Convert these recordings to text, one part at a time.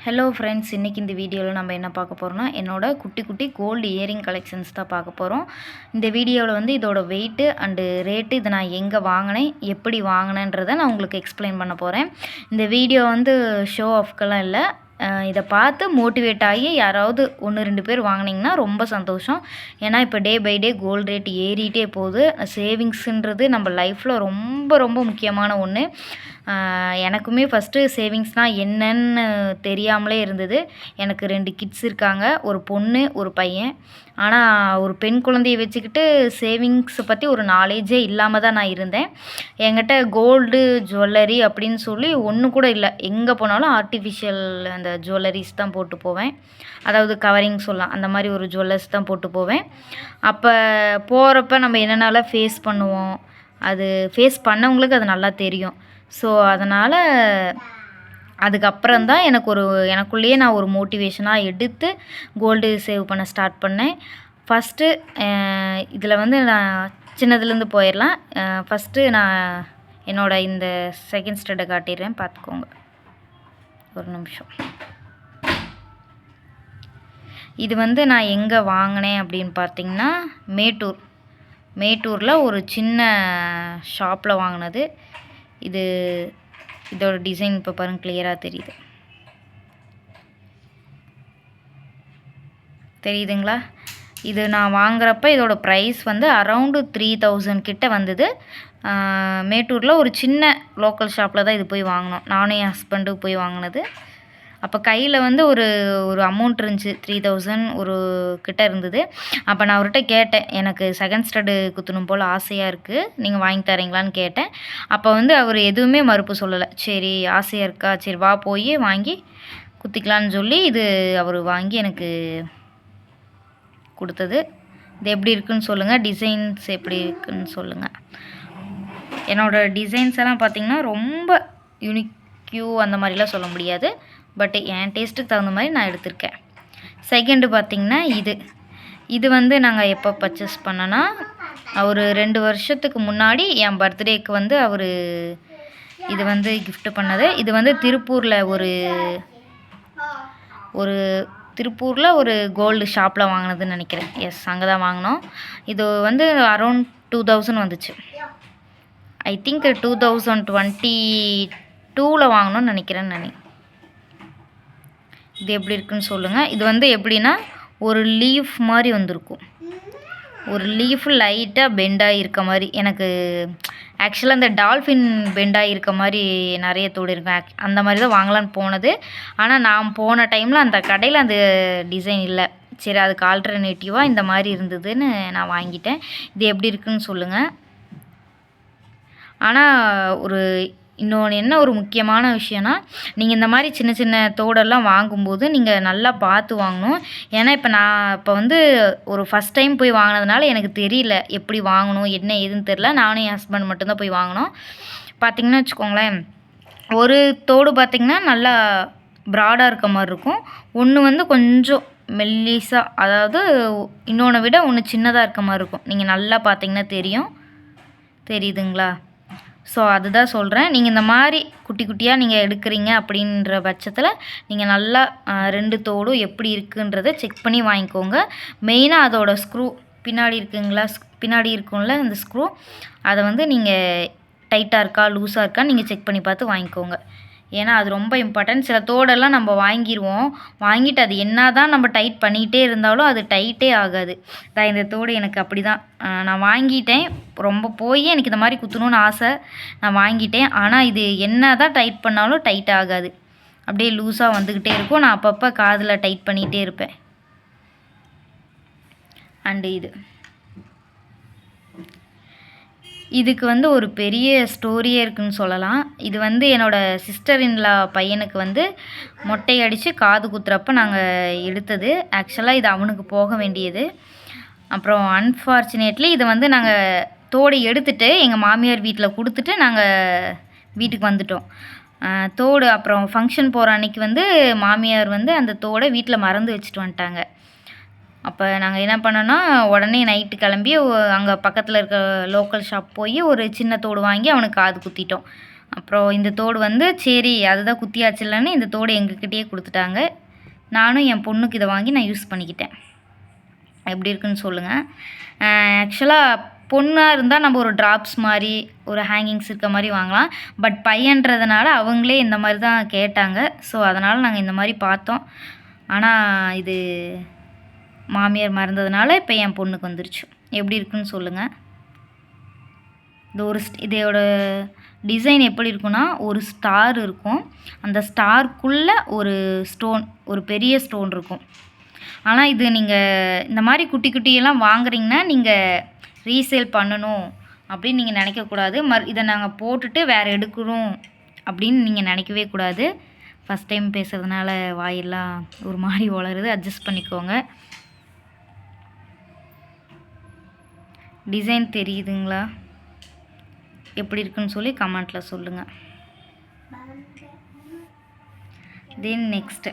Hello friends, இன்றைக்கி இந்த வீடியோவில் நம்ம என்ன பார்க்க போகிறோம்னா என்னோட குட்டி குட்டி கோல்டு இயரிங் கலெக்ஷன்ஸ் தான் பார்க்க போகிறோம். இந்த வீடியோவில் வந்து இதோட வெயிட்டு அண்டு ரேட்டு, இதை நான் எங்கே வாங்கினேன், எப்படி வாங்கினேன்றதை நான் உங்களுக்கு எக்ஸ்பிளைன் பண்ண போகிறேன். இந்த வீடியோ வந்து ஷோ ஆஃப்க்கெல்லாம் இல்லை, இதை பார்த்து மோட்டிவேட் ஆகி யாராவது 1-2 பேர் வாங்கினீங்கன்னா ரொம்ப சந்தோஷம். ஏன்னா இப்போ day by day gold rate ஏறிட்டே போகுது. சேவிங்ஸுன்றது நம்ம லைஃப்பில் ரொம்ப ரொம்ப முக்கியமான ஒன்று. எனக்குமே ஃபஸ்ட்டு சேவிங்ஸ்னால் என்னன்னு தெரியாமலே இருந்தது. எனக்கு 2 கிட்ஸ் இருக்காங்க, ஒரு பொண்ணு ஒரு பையன். ஆனால் ஒரு பெண் குழந்தையை வச்சுக்கிட்டு சேவிங்ஸை பற்றி ஒரு நாலேஜே இல்லாமல் தான் நான் இருந்தேன். என்கிட்ட கோல்டு ஜுவல்லரி அப்படின்னு சொல்லி ஒன்று கூட இல்லை. எங்கே போனாலும் ஆர்டிஃபிஷியல் அந்த ஜுவல்லரிஸ் தான் போட்டு போவேன். அதாவது கவரிங் சொல்லலாம், அந்த மாதிரி ஒரு ஜுவல்லர்ஸ் தான் போட்டு போவேன். அப்போ போகிறப்ப நம்ம என்னென்னலாம் ஃபேஸ் பண்ணுவோம், அது ஃபேஸ் பண்ணவங்களுக்கு அது நல்லா தெரியும். ஸோ அதனால் அதுக்கப்புறம் தான் எனக்குள்ளேயே நான் ஒரு மோட்டிவேஷனாக எடுத்து கோல்டு சேவ் பண்ண ஸ்டார்ட் பண்ணேன். ஃபஸ்ட்டு இதில் வந்து நான் சின்னதுலேருந்து போயிடலாம். ஃபஸ்ட்டு நான் என்னோடய இந்த செகண்ட் ஸ்டெட்டை காட்டிடுறேன், பார்த்துக்கோங்க ஒரு நிமிஷம். இது வந்து நான் எங்கே வாங்கினேன் அப்படின்னு பார்த்தீங்கன்னா மேட்டூரில் ஒரு சின்ன ஷாப்பில் வாங்கினது. இதோட டிசைன் இப்போ பாருங்க, கிளியராக தெரியுதுங்களா? இது நான் வாங்குறப்ப இதோட ப்ரைஸ் வந்து அரவுண்டு 3000 கிட்ட வந்தது. மேட்டூரில் ஒரு சின்ன லோக்கல் ஷாப்பில் தான் இது போய் வாங்கினோம். நானும் என் ஹஸ்பண்டும் போய் வாங்கினது. அப்போ கையில் வந்து ஒரு அமௌண்ட் இருந்துச்சு, 3000 ஒரு கிட்ட இருந்தது. அப்போ நான் அவர்கிட்ட கேட்டேன், எனக்கு செகண்ட் ஸ்டட்டு குத்தணும் போல் ஆசையாக இருக்குது, நீங்கள் வாங்கி தரீங்களான்னு கேட்டேன். அப்போ வந்து அவர் எதுவுமே மறுப்பு சொல்லலை. சரி ஆசையாக இருக்கா, சரி வா போய் வாங்கி குத்திக்கலான்னு சொல்லி இது அவர் வாங்கி எனக்கு கொடுத்தது. இது எப்படி இருக்குன்னு சொல்லுங்கள், டிசைன்ஸ் எப்படி இருக்குன்னு சொல்லுங்கள். என்னோடய டிசைன்ஸ் எல்லாம் பார்த்திங்கன்னா ரொம்ப யூனிக்யூ அந்த மாதிரிலாம் சொல்ல முடியாது, பட் என் டேஸ்ட்டுக்கு தகுந்த மாதிரி நான் எடுத்திருக்கேன். செகண்டு பார்த்திங்கன்னா இது வந்து நாங்கள் எப்போ பர்ச்சேஸ் பண்ணோன்னா, ஒரு 2 வருஷத்துக்கு முன்னாடி என் பர்த்டேக்கு வந்து அவர் இது வந்து கிஃப்ட் பண்ணது. இது வந்து திருப்பூரில் ஒரு கோல்டு ஷாப்பில் வாங்கினதுன்னு நினைக்கிறேன். எஸ், அங்கே தான் வாங்கினோம். இது வந்து அரௌண்ட் 2000 வந்துச்சு. ஐ திங்க் 2022 வாங்கினோன்னு நினைக்கிறேன் நான். இது எப்படி இருக்குன்னு சொல்லுங்கள். இது வந்து எப்படின்னா ஒரு லீஃப் மாதிரி வந்திருக்கும். ஒரு லீஃப் லைட்டாக பெண்டாகி இருக்க மாதிரி. எனக்கு ஆக்சுவலாக அந்த டால்ஃபின் பெண்டாகி இருக்க மாதிரி நிறைய தோடு இருக்கும். அந்த மாதிரி தான் வாங்கலான்னு போனது. ஆனால் நான் போன டைமில் அந்த கடையில் அந்த டிசைன் இல்லை. சரி, அதுக்கு ஆல்டர்னேட்டிவாக இந்த மாதிரி இருந்ததுன்னு நான் வாங்கிட்டேன். இது எப்படி இருக்குன்னு சொல்லுங்கள். ஆனால் இன்னொன்று என்ன ஒரு முக்கியமான விஷயம்னா, நீங்கள் இந்த மாதிரி சின்ன சின்ன தோடெல்லாம் வாங்கும்போது நீங்கள் நல்லா பார்த்து வாங்கணும். ஏன்னா இப்போ வந்து ஒரு ஃபஸ்ட் டைம் போய் வாங்கினதுனால எனக்கு தெரியல எப்படி வாங்கணும், என்ன ஏதுன்னு தெரில. நானும் என் ஹஸ்பண்ட் மட்டும்தான் போய் வாங்கினோம். பார்த்திங்கன்னா வச்சுக்கோங்களேன், ஒரு தோடு பார்த்திங்கன்னா நல்லா ப்ராடாக இருக்க மாதிரி இருக்கும். ஒன்று வந்து கொஞ்சம் மெல்லிஸாக, அதாவது இன்னொன்று விட ஒன்று சின்னதாக இருக்க மாதிரி இருக்கும். நீங்கள் நல்லா பார்த்திங்கன்னா தெரியுதுங்களா? ஸோ அதுதான் சொல்கிறேன். நீங்கள் இந்த மாதிரி குட்டி குட்டியாக நீங்கள் எடுக்கிறீங்க அப்படின்ற பட்சத்தில் நீங்கள் நல்லா 2 தோடும் எப்படி இருக்குன்றதை செக் பண்ணி வாங்கிக்கோங்க. மெயினாக அதோட ஸ்க்ரூ பின்னாடி இருக்கும்ல அந்த ஸ்க்ரூ, அதை வந்து நீங்கள் டைட்டாக இருக்கா லூஸாக இருக்கான்னு நீங்கள் செக் பண்ணி பார்த்து வாங்கிக்கோங்க. ஏன்னா அது ரொம்ப இம்பார்ட்டன்ட். சில தோடெல்லாம் நம்ம வாங்கிட்டு அது என்ன தான் நம்ம டைட் பண்ணிகிட்டே இருந்தாலும் அது டைட்டே ஆகாது. இந்த தோடு எனக்கு அப்படி தான். நான் வாங்கிட்டேன், ரொம்ப போய் எனக்கு இந்த மாதிரி குத்தணும்னு ஆசை, நான் வாங்கிட்டேன். ஆனால் இது என்ன தான் டைட் பண்ணாலும் டைட் ஆகாது, அப்படியே லூஸாக வந்துக்கிட்டே இருக்கும். நான் அப்பப்போ காதில் டைட் பண்ணிகிட்டே இருப்பேன். அண்டு இதுக்கு வந்து ஒரு பெரிய ஸ்டோரியே இருக்குதுன்னு சொல்லலாம். இது வந்து என்னோடய சிஸ்டர் இன்லா பையனுக்கு வந்து மொட்டை அடித்து காது குத்துறப்ப நாங்கள் எடுத்தது. ஆக்சுவலாக இது அவனுக்கு போக வேண்டியது. அப்புறம் அன்ஃபார்ச்சுனேட்லி இதை வந்து நாங்கள் தோடு எடுத்துகிட்டு எங்கள் மாமியார் வீட்டில் கொடுத்துட்டு நாங்கள் வீட்டுக்கு வந்துட்டோம். தோடு அப்புறம் ஃபங்க்ஷன் போகிற அன்றைக்கி வந்து மாமியார் வந்து அந்த தோடை வீட்டில் மறந்து வச்சுட்டு வந்துட்டாங்க. அப்போ நாங்கள் என்ன பண்ணோன்னா, உடனே நைட்டு கிளம்பி அங்கே பக்கத்தில் இருக்க லோக்கல் ஷாப் போய் ஒரு சின்ன தோடு வாங்கி அவனுக்கு காது குத்திட்டோம். அப்புறம் இந்த தோடு வந்து சரி அதுதான் குத்தியாச்சுலன்னு இந்த தோடு எங்ககிட்டயே கொடுத்துட்டாங்க. நானும் என் பொண்ணுக்கு இதை வாங்கி நான் யூஸ் பண்ணிக்கிட்டேன். எப்படி இருக்குன்னு சொல்லுங்கள். ஆக்சுவலாக பொண்ணாக இருந்தால் நம்ம ஒரு ட்ராப்ஸ் மாதிரி ஒரு ஹேங்கிங்ஸ் இருக்க மாதிரி வாங்கலாம். பட் பையன்றதுனால அவங்களே இந்த மாதிரி தான் கேட்டாங்க. ஸோ அதனால் நாங்கள் இந்த மாதிரி பார்த்தோம். ஆனால் இது மாமியார் மறந்ததுனால இப்போ என் பொண்ணுக்கு வந்துருச்சு. எப்படி இருக்குன்னு சொல்லுங்கள். இதோட டிசைன் எப்படி இருக்குன்னா ஒரு ஸ்டார் இருக்கும். அந்த ஸ்டார்க்குள்ளே ஒரு ஸ்டோன், ஒரு பெரிய ஸ்டோன் இருக்கும். ஆனால் இது நீங்கள் இந்த மாதிரி குட்டி குட்டியெல்லாம் வாங்குறீங்கன்னா நீங்கள் ரீசேல் பண்ணணும் அப்படின்னு நீங்கள் நினைக்கக்கூடாது. இதை நாங்கள் போட்டுட்டு வேறு எடுக்கணும் அப்படின்னு நீங்கள் நினைக்கவே கூடாது. ஃபஸ்ட் டைம் பேசுகிறதுனால வாயெல்லாம் ஒரு மாதிரி வளருது, அட்ஜஸ்ட் பண்ணிக்கோங்க. டிசைன் தெரியுதுங்களா? எப்படி இருக்குன்னு சொல்லி கமெண்ட்டில் சொல்லுங்கள். தென் நெக்ஸ்ட்டு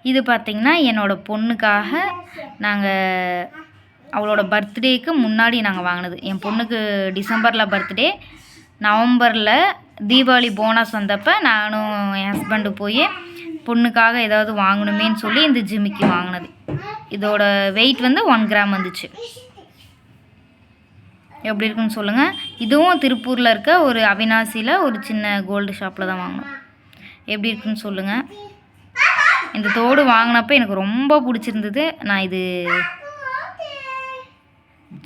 இது பார்த்திங்கன்னா என்னோடய பொண்ணுக்காக நாங்கள் அவளோட பர்த்டேக்கு முன்னாடி நாங்கள் வாங்கினது. என் பொண்ணுக்கு டிசம்பரில் பர்த்டே, நவம்பரில் தீபாவளி போனஸ் வந்தப்போ நானும் என் ஹஸ்பண்டு போய் பொண்ணுக்காக ஏதாவது வாங்கணுமேன்னு சொல்லி இந்த ஜிமிக்கி வாங்கினது. இதோட வெயிட் வந்து 1 கிராம் வந்துச்சு. எப்படி இருக்குன்னு சொல்லுங்கள். இதுவும் திருப்பூரில் இருக்க ஒரு அவினாசியில் ஒரு சின்ன கோல்டு ஷாப்பில் தான் வாங்கினோம். எப்படி இருக்குன்னு சொல்லுங்கள். இந்த தோடு வாங்கினப்போ எனக்கு ரொம்ப பிடிச்சிருந்தது. நான் இது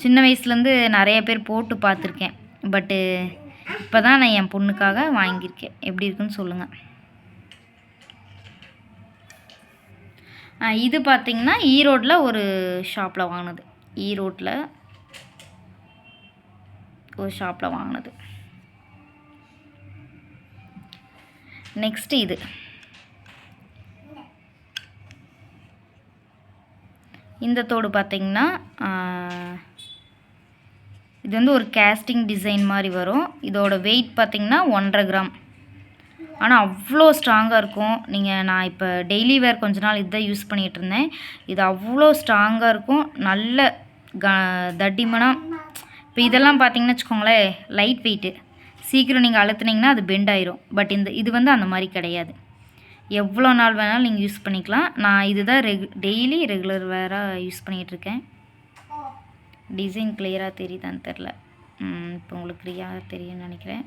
சின்ன வயசுலேருந்து நிறைய பேர் போட்டு பார்த்துருக்கேன். பட்டு இப்போ தான் நான் என் பொண்ணுக்காக வாங்கியிருக்கேன். எப்படி இருக்குன்னு சொல்லுங்கள். இது பார்த்திங்கன்னா ஈரோட்டில் ஒரு ஷாப்பில் வாங்கினது. ஈரோட்டில் ஒரு ஷாப்பில் வாங்கினது. நெக்ஸ்ட்டு இந்த தோடு பார்த்திங்கன்னா இது வந்து ஒரு கேஸ்டிங் டிசைன் மாதிரி வரும். இதோட வெயிட் பார்த்திங்கன்னா 1.5 கிராம். ஆனால் அவ்வளோ ஸ்ட்ராங்காக இருக்கும். நான் இப்போ டெய்லி வேர் கொஞ்ச நாள் இதுதான் யூஸ் பண்ணிகிட்டு இருந்தேன். இது அவ்வளோ ஸ்ட்ராங்காக இருக்கும். நல்ல தடிமனாக. இப்போ இதெல்லாம் பார்த்திங்கன்னு வச்சுக்கோங்களேன், லைட் வெயிட்டு. சீக்கிரம் நீங்கள் அழுத்துனீங்கன்னா அது பெண்ட் ஆயிரும். பட் இது வந்து அந்த மாதிரி கிடையாது. எவ்வளோ நாள் வேணாலும் நீங்கள் யூஸ் பண்ணிக்கலாம். நான் இதுதான் டெய்லி ரெகுலர் வேராக யூஸ் பண்ணிகிட்ருக்கேன். டிசைன் கிளியராக தெரியுதான்னு தெரில. இப்போ உங்களுக்கு கிளியராக தெரியும்னு நினைக்கிறேன்.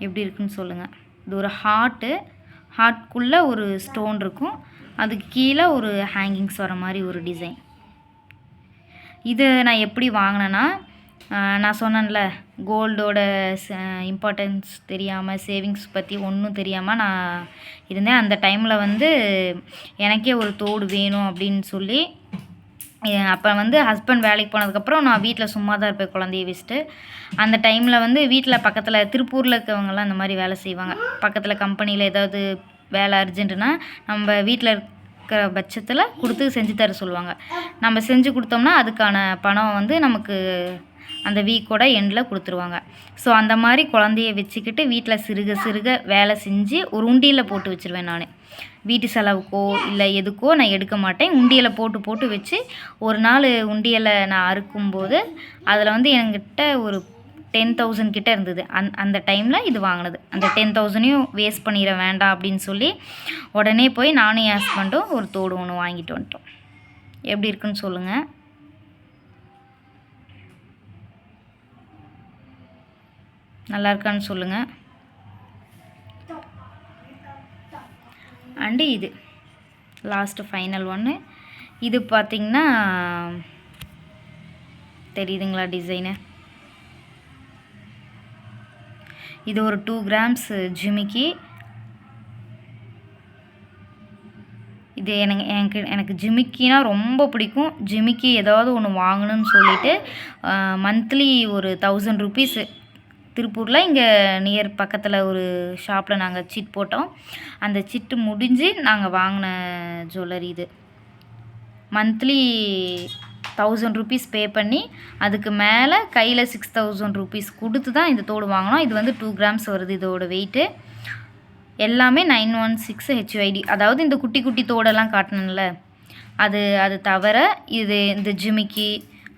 எப்படி இருக்குன்னு சொல்லுங்கள். இது ஒரு ஹார்ட்குள்ளே ஒரு ஸ்டோன் இருக்கும். அதுக்கு கீழே ஒரு ஹேங்கிங்ஸ் வர மாதிரி ஒரு டிசைன். இது நான் எப்படி வாங்கினேன்னா, நான் சொன்னேன்ல கோல்டோட இம்பார்ட்டன்ஸ் தெரியாமல், சேவிங்ஸ் பற்றி ஒன்றும் தெரியாமல் நான் இருந்தேன். அந்த டைமில் வந்து எனக்கே ஒரு தோடு வேணும் அப்படின்னு சொல்லி, அப்போ வந்து ஹஸ்பண்ட் வேலைக்கு போனதுக்கப்புறம் நான் வீட்டில் சும்மா தான் இருப்பேன் குழந்தைய வச்சுட்டு. அந்த டைமில் வந்து வீட்டில் பக்கத்தில் திருப்பூரில் இருக்கவங்கலாம் இந்த மாதிரி வேலை செய்வாங்க. பக்கத்தில் கம்பெனியில் ஏதாவது வேலை அர்ஜென்ட்டுனா நம்ம வீட்டில் இருக்கிற பட்சத்தில் கொடுத்து செஞ்சு தர சொல்லுவாங்க. நம்ம செஞ்சு கொடுத்தோம்னா அதுக்கான பணம் வந்து நமக்கு அந்த வீக்கோட எண்டில் கொடுத்துருவாங்க. ஸோ அந்த மாதிரி குழந்தைய வச்சுக்கிட்டு வீட்டில் சிறுக வேலை செஞ்சு ஒரு உண்டியில் போட்டு வச்சுருவேன். நான் வீட்டு செலவுக்கோ இல்லை எதுக்கோ நான் எடுக்க மாட்டேன். உண்டியலை போட்டு வச்சு ஒரு நாள் உண்டியலை நான் அறுக்கும்போது அதில் வந்து என்கிட்ட ஒரு 10,000 கிட்ட இருந்தது. அந்த டைமில் இது வாங்கினது. அந்த 10,000ஐயும் வேஸ்ட் பண்ணிட வேண்டாம் அப்படின்னு சொல்லி உடனே போய் நானும் என் ஹஸ்பண்டும் ஒரு தோடு ஒன்று வாங்கிட்டு வந்துட்டோம். எப்படி இருக்குன்னு சொல்லுங்கள். நல்லா இருக்கான்னு சொல்லுங்கள். அண்டு இது லாஸ்ட்டு ஃபைனல் ஒன்று. இது பார்த்திங்கன்னா தெரியுதுங்களா டிசைனு. இது ஒரு 2 கிராம்ஸ் ஜிமிக்கி. இது எனக்கு ஜிமிக்கினா ரொம்ப பிடிக்கும். ஜிமிக்கி ஏதாவது ஒன்று வாங்கணும்னு சொல்லிவிட்டு மந்த்லி ஒரு 1000 ருபீஸு திருப்பூரில் இங்கே நியர் பக்கத்தில் ஒரு ஷாப்பில் நாங்கள் சிட் போட்டோம். அந்த சிட்டு முடிஞ்சு நாங்கள் வாங்கின ஜுவல்லரி இது. மந்த்லி 1000 ருபீஸ் பே பண்ணி அதுக்கு மேலே கையில் 6000 ருபீஸ் கொடுத்து தான் இந்த தோடு வாங்கினோம். இது வந்து 2 கிராம்ஸ் வருது இதோட வெயிட்டு. எல்லாமே 916 HUID. அதாவது இந்த குட்டி குட்டி தோடெல்லாம் காட்டினேன்ல அது தவிர இந்த ஜிமிக்கி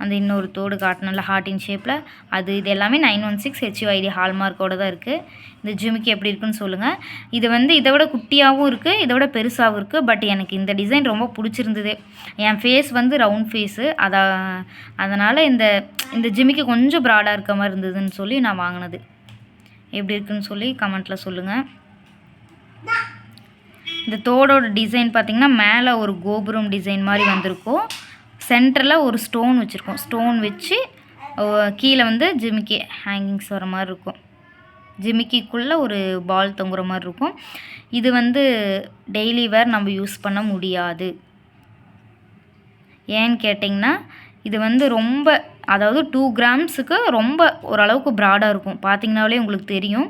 அந்த இன்னொரு தோடு காட்டணும்ல ஹார்ட்டின் ஷேப்பில், அது இது எல்லாமே 916 HUID ஹால்மார்க்கோடு தான் இருக்குது. இந்த ஜிமிக்கி எப்படி இருக்குன்னு சொல்லுங்கள். இது வந்து இதை விட குட்டியாகவும் இருக்குது, இதை விட பெருசாகவும் இருக்குது. பட் எனக்கு இந்த டிசைன் ரொம்ப பிடிச்சிருந்தது. என் ஃபேஸ் வந்து ரவுண்ட் ஃபேஸு, அதனால் இந்த ஜிமிக்கி கொஞ்சம் ப்ராடாக இருக்க மாதிரி இருந்ததுன்னு சொல்லி நான் வாங்கினது. எப்படி இருக்குன்னு சொல்லி கமெண்ட்டில் சொல்லுங்கள். இந்த தோடோட டிசைன் பார்த்திங்கன்னா மேலே ஒரு கோபுரம் டிசைன் மாதிரி வந்திருக்கும். சென்டரில் ஒரு ஸ்டோன் வச்சுருக்கோம். ஸ்டோன் வச்சு கீழே வந்து ஜிமிக்கி ஹேங்கிங்ஸ் வர மாதிரி இருக்கும். ஜிமிக்கிக்குள்ளே ஒரு பால் தொங்குற மாதிரி இருக்கும். இது வந்து டெய்லி வேர் நம்ம யூஸ் பண்ண முடியாது. ஏன்னு கேட்டிங்கன்னா இது வந்து ரொம்ப, அதாவது 2 கிராம்ஸுக்கு ரொம்ப ஓரளவுக்கு ப்ராடாக இருக்கும். பார்த்திங்கனாலே உங்களுக்கு தெரியும்.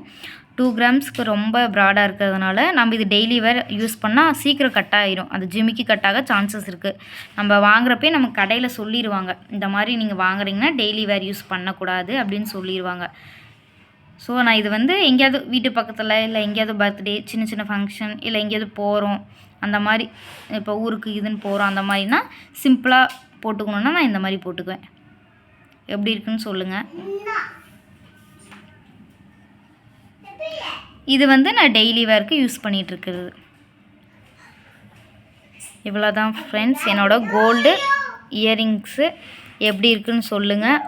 2 கிராம்ஸ்க்கு ரொம்ப ப்ராடாக இருக்கிறதுனால நம்ம இது டெய்லி வேர் யூஸ் பண்ணால் சீக்கிரம் கட் ஆகிரும். அது ஜிமிக்கி கட்டாக சான்சஸ் இருக்குது. நம்ம வாங்குறப்பே நம்ம கடையில் சொல்லிடுவாங்க, இந்த மாதிரி நீங்கள் வாங்குறீங்கன்னா டெய்லி வேர் யூஸ் பண்ணக்கூடாது அப்படின்னு சொல்லிடுவாங்க. ஸோ நான் இது வந்து எங்கேயாவது வீட்டு பக்கத்தில் இல்லை எங்கேயாவது பர்த்டே, சின்ன சின்ன ஃபங்க்ஷன், இல்லை எங்கேயாவது போகிறோம் அந்த மாதிரி, இப்போ ஊருக்கு இதுன்னு போகிறோம் அந்த மாதிரினா சிம்பிளாக போட்டுக்கணுன்னா நான் இந்த மாதிரி போட்டுக்குவேன். எப்படி இருக்குன்னு சொல்லுங்கள். இது வந்து நான் டெய்லி வேர்க்கு யூஸ் பண்ணிகிட்ருக்கிறது. இவ்வளோ தான் ஃப்ரெண்ட்ஸ் என்னோடய கோல்டு இயரிங்ஸு. எப்படி இருக்குன்னு சொல்லுங்கள்.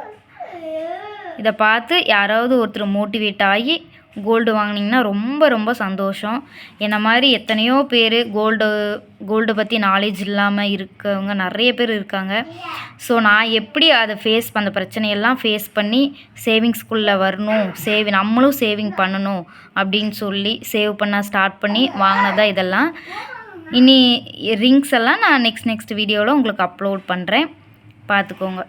இதை பார்த்து யாராவது ஒருத்தர் மோட்டிவேட் ஆகி கோல்டு வாங்கினீங்கன்னா ரொம்ப ரொம்ப சந்தோஷம். என்ன மாதிரி எத்தனையோ பேர் கோல்டு பற்றி நாலேஜ் இல்லாமல் இருக்கவங்க நிறைய பேர் இருக்காங்க. ஸோ நான் எப்படி அதை அந்த பிரச்சனையெல்லாம் ஃபேஸ் பண்ணி சேவிங்ஸ்குள்ளே வரணும், நம்மளும் சேவிங் பண்ணணும் அப்படின்னு சொல்லி சேவ் பண்ண ஸ்டார்ட் பண்ணி வாங்கினதா இதெல்லாம். இனி ரிங்ஸ் எல்லாம் நான் நெக்ஸ்ட் வீடியோவில் உங்களுக்கு அப்லோட் பண்ணுறேன், பார்த்துக்கோங்க.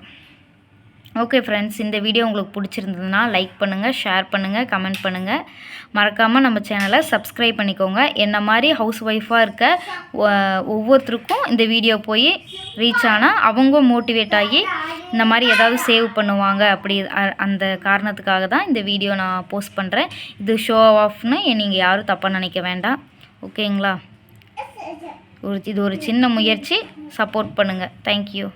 ஓகே ஃப்ரெண்ட்ஸ், இந்த வீடியோ உங்களுக்கு பிடிச்சிருந்ததுன்னா லைக் பண்ணுங்கள், ஷேர் பண்ணுங்கள், கமெண்ட் பண்ணுங்கள். மறக்காமல் நம்ம சேனலை சப்ஸ்கிரைப் பண்ணிக்கோங்க. என்ன மாதிரி ஹவுஸ் ஒய்ஃபாக இருக்க ஒவ்வொருத்தருக்கும் இந்த வீடியோ போய் ரீச் ஆனால் அவங்க மோட்டிவேட் ஆகி இந்த மாதிரி ஏதாவது சேவ் பண்ணுவாங்க. அப்படி அந்த காரணத்துக்காக தான் இந்த வீடியோ நான் போஸ்ட் பண்ணுறேன். இது ஷோ ஆஃப்னு நீங்கள் யாரும் தப்பாக நினைக்க வேண்டாம். ஓகேங்களா? இது ஒரு சின்ன முயற்சி. சப்போர்ட் பண்ணுங்கள். தேங்க்யூ.